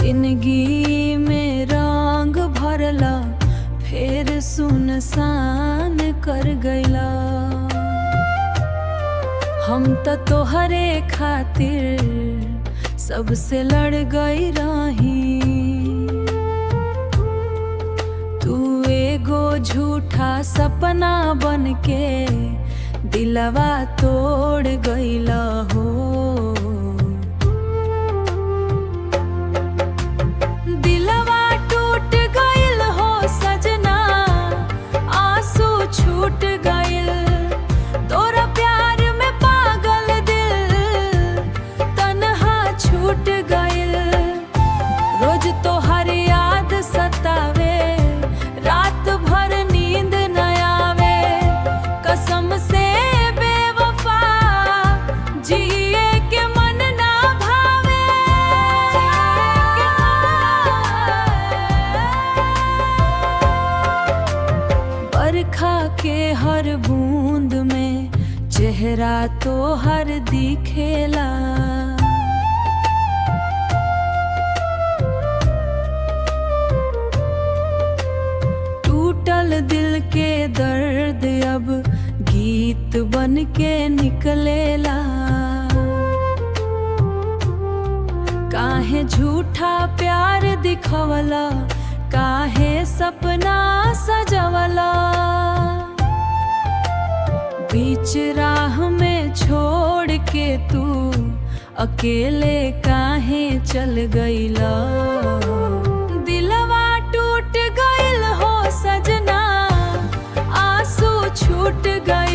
जिंदगी में रंग भरला, फिर सुनसान कर गईला। हम तो तोहरे खातिर सबसे लड़ गई रही। तू एगो झूठा सपना बनके दिलवा तोड़ गईला हो। दिलवा टूट गईल हो सजना, आंसू छूट गईल। तोरा प्यार में पागल दिल तन्हा छूट गईल। रोज तोहर याद सतावे, रात भर नींद न आवे। कसम से बेवफा जिए के मन ना भावे। बरखा के हर बूंद में चेहरा तो हर दिखेला। टूटल दिल के दर्द अब गीत बन के निकलेला। काहे झूठा प्यार दिखवला, काहे सपना सजवला। बीच राह में छोड़ के तू अकेले काहे चल गईला। दिलवा टूट गईल हो सजना, आंसू छूट गई।